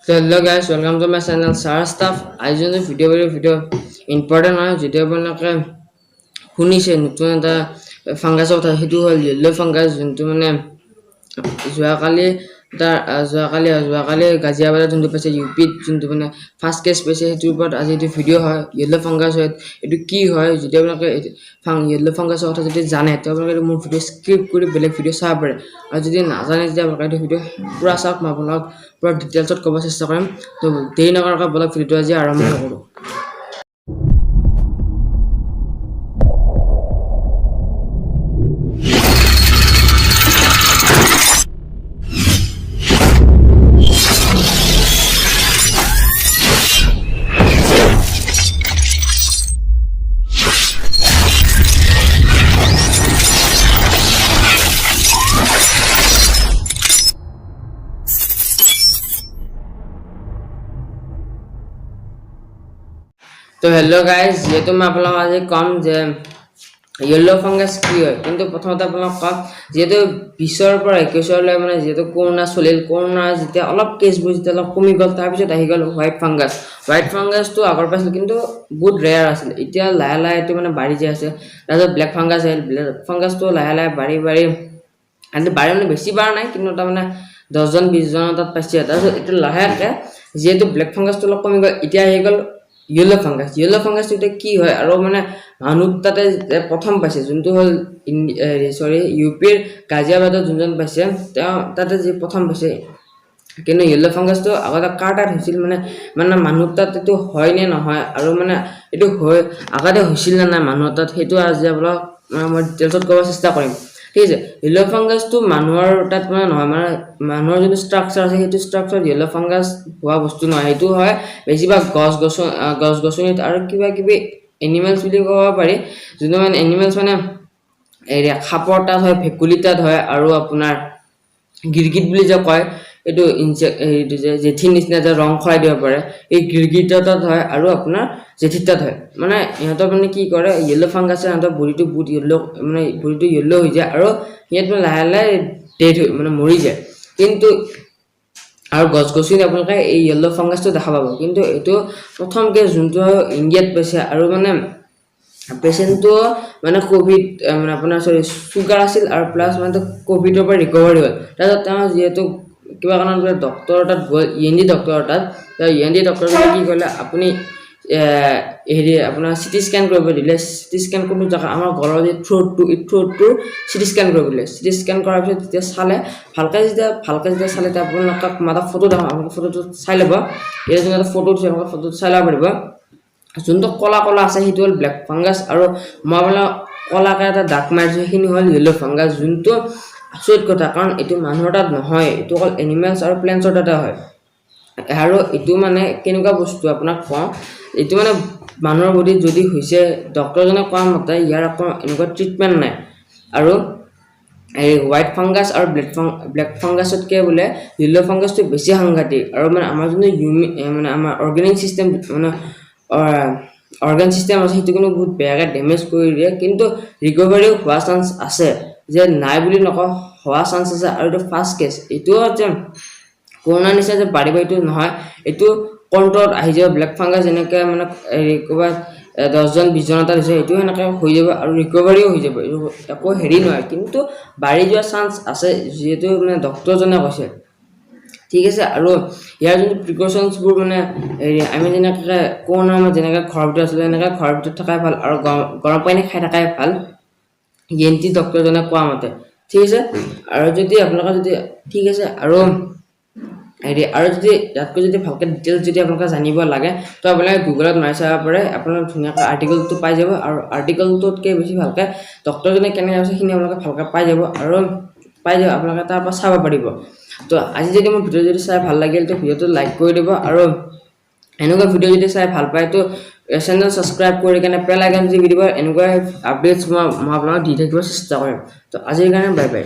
So hello guys, welcome to my channel Sara Stuff. আজি যোনটো video' important হয় যেতিয়া আপোনালোকে শুনিছে নতুন এটা ফাংগাছৰ কথা সেইটো হ'ল য়েল্ল' ফাংগাছ যোনটো মানে যোৱাকালি গাজিয়াবাদত যোনটো পাইছে ইউপিত যোনটো মানে ফাৰ্ষ্ট কেছ পাইছে সেইটোৰ ওপৰত আজি এইটো ভিডিঅ' হয় য়েল্ল' ফাংগাছ হয় এইটো কি হয় যদি আপোনালোকে য়েল্ল' ফাংগাছৰ কথা যদি জানে তেতিয়া আপোনালোকে মোৰ ভিডিঅ' স্কিপ কৰি বেলেগ ভিডিঅ' চাব পাৰে আৰু যদি নাজানে তেতিয়া আপোনালোকে এইটো ভিডিঅ' পুৰা চাওক মই আপোনালোকক পুৰা ডিটেইলছত ক'ব চেষ্টা কৰিম তো দেৰি নকৰাকৈ বলক ভিডিঅ'টো আজি আৰম্ভ কৰোঁ তো হেল্ল' গাইজ যিহেতু মই আপোনালোকক আজি ক'ম যে য়েল্ল' ফাংগাছ কি হয় কিন্তু প্ৰথমতে আপোনালোকক ক'ম যিহেতু 20ৰ পৰা 21লৈ মানে যিহেতু কৰোণা চলিল কৰোণা যেতিয়া অলপ কেছবোৰ যেতিয়া অলপ কমি গ'ল তাৰপিছত আহি গ'ল হোৱাইট ফাংগাছটো আগৰ পাইছিল কিন্তু বহুত ৰেয়াৰ আছিল এতিয়া লাহে লাহে এইটো মানে বাঢ়ি যাই আছে তাৰপিছত ব্লেক ফাংগাছ আহিল ব্লেক ফাংগাছটো লাহে লাহে বাঢ়ি মানে বেছি বাঢ়া নাই কিন্তু তাৰমানে 10জন 20জনৰ তাত পাইছে তাৰপিছত এইটো লাহেকৈ যিহেতু ব্লেক ফাংগাছটো অলপ কমি গ'ল এতিয়া আহি গ'ল য়েল্ল' ফাংগাছটো এতিয়া কি হয় আৰু মানে মানুহ তাতে প্ৰথম পাইছে যোনটো হ'ল ইউপিৰ গাজিয়াবাদত যোনজন পাইছে তেওঁ তাতে যি প্ৰথম পাইছে কিন্তু য়েল্ল' ফাংগাছটো আগতে কাৰ তাত হৈছিল মানে মানুহ তাত এইটো হয় নে নহয় আৰু মানে এইটো হয় আগতে হৈছিল নে নাই মানুহৰ তাত সেইটো আজি আপোনাক মই ডিটেইলছত ক'ব চেষ্টা কৰিম ঠিক আছে য়েল্ল' ফাংগাছটো মানুহৰ তাত মানে নহয় মানে মানুহৰ যোনটো ষ্ট্ৰাকচাৰ আছে সেইটো ষ্ট্ৰাকচাৰ য়েল্ল' ফাংগাছ হোৱা বস্তু নহয় সেইটো হয় বেছিভাগ গছ গছনিত আৰু কিবা কিবি এনিমেলছ বুলি ক'ব পাৰি যোনটো মানে এনিমেলছ মানে সাপৰ তাত হয় ভেকুলী তাত হয় আৰু আপোনাৰ গিৰগিট বুলি যে কয় এইটো এইটো যে জেঠীৰ নিচিনা যে ৰং খৰাই দিব পাৰে এই গিৰগিটৰ তাত হয় আৰু আপোনাৰ জেঠীৰ তাত হয় মানে ইহঁতৰ মানে কি কৰে য়েল্ল' ফাংগাছে ইহঁতৰ বডিটো বহুত য়েল্ল' হৈ যায় আৰু সিহঁত মানে লাহে লাহে ডেড হৈ মানে মৰি যায় কিন্তু আৰু গছ গছনি আপোনালোকে এই য়েল্ল' ফাংগাছটো দেখা পাব কিন্তু এইটো প্ৰথমকৈ যোনটো ইণ্ডিয়াত পাইছে আৰু মানে পেচেণ্টটো মানে ক'ভিড মানে আপোনাৰ চুগাৰ আছিল আৰু প্লাছ মানে ক'ভিডৰ পৰা ৰিকভাৰী হ'ল তাৰপিছত তেওঁ যিহেতু কিবা কাৰণত ডক্টৰৰ তাত গ'ল ENT ডক্টৰৰ তাত ENT ডক্টৰজনে কি ক'লে আপুনি আপোনাৰ চিটি স্কেন কৰিব দিলে চিটি স্কেন কৰিব জেগা আমাৰ গলৰ যে থ্ৰ'টটো চিটি স্কেন কৰিব দিলে চিটি স্কেন কৰাৰ পিছত যেতিয়া চালে ভালকৈ যেতিয়া চালে তেতিয়া আপোনালোকক মই এটা ফটো দেখাম আপোনালোকে ফটোটো চাই ল'ব এই যোনটো এটা ফটো দিছে আপোনালোকে ফটোটো চাই ল'ব পাৰিব যোনটো কলা আছে সেইটো হ'ল ব্লেক ফাংগাছ আৰু মই আপোনালোকক কলাকৈ এটা দাগ মাৰিছোঁ সেইখিনি হ'ল য়েল্ল' ফাংগাছ যোনটো আচৰিত কথা কাৰণ এইটো মানুহৰ তাত নহয় এইটো অকল এনিমেলছ আৰু প্লেণ্টছৰ তাতে হয় আৰু এইটো মানে কেনেকুৱা বস্তু আপোনাক কওঁ এইটো মানে মানুহৰ বডিত যদি হৈছে ডক্টৰজনে কোৱা মতে ইয়াৰ আকৌ এনেকুৱা ট্ৰিটমেণ্ট নাই আৰু এই হোৱাইট ফাংগাছ আৰু ব্লেক ফাংগাছতকৈ বোলে য়েল্ল' ফাংগাছটো বেছি সাংঘাতিক আৰু মানে আমাৰ যোনটো মানে আমাৰ অৰ্গেনিক চিষ্টেম মানে অৰ্গেন চিষ্টেম আছে সেইটো কিন্তু বহুত বেয়াকৈ ডেমেজ কৰি দিয়ে কিন্তু ৰিকভাৰীও হোৱা চান্স আছে যে নাই বুলি নকওঁ হোৱা চান্স আছে আৰু এইটো ফাৰ্ষ্ট কেছ এইটোও যে কৰোণাৰ নিচিনা যে বাঢ়িব এইটো নহয় এইটো কণ্ট্ৰলত আহি যাব ব্লেক ফাংগাছ এনেকৈ মানে ক'ৰবাত 10জন 20জনৰ তাত হৈছে সেইটো সেনেকৈ হৈ যাব আৰু ৰিকভাৰীও হৈ যাব এইটো একো হেৰি নহয় কিন্তু বাঢ়ি যোৱাৰ চান্স আছে যিহেতু মানে ডক্টৰজনে কৈছে ঠিক আছে আৰু ইয়াৰ যোনটো প্ৰিকশ্যনছবোৰ মানে আমি যেনেকৈ কৰোণাৰ সময়ত যেনেকৈ ঘৰৰ ভিতৰত আছিলোঁ এনেকৈ ঘৰৰ ভিতৰত থকাই ভাল আৰু গৰম পানী খাই থকাই ভাল ENT ডক্টৰজনে কোৱা মতে ঠিক আছে আৰু যদি আপোনালোকে যদি ঠিক আছে আৰু যদি ইয়াতকৈ যদি ভালকৈ ডিটেইলছ যদি আপোনালোকে জানিব লাগে তো আপোনালোকে গুগলত মাৰি চাব পাৰে আপোনালোকে ধুনীয়াকৈ আৰ্টিকলটো পাই যাব আৰু আৰ্টিকলটোতকৈ বেছি ভালকৈ ডক্টৰজনে কেনেকৈ আছে সেইখিনি আপোনালোকে ভালকৈ পাই যাব আপোনালোকে তাৰ পৰা চাব পাৰিব তো আজি যদি মোৰ ভিডিঅ' যদি চাই ভাল লাগিল তো ভিডিঅ'টো লাইক কৰি দিব আৰু এনেকুৱা ভিডিঅ' যদি চাই ভাল পায় তো চেনেল ছাবস্ক্ৰাইব কৰি কেনে বেল আইকন যদি দিব এনেকুৱা আপডেটছ মই আপোনালোকক দি থাকিব চেষ্টা কৰিম তো আজিৰ কাৰণে বাই বাই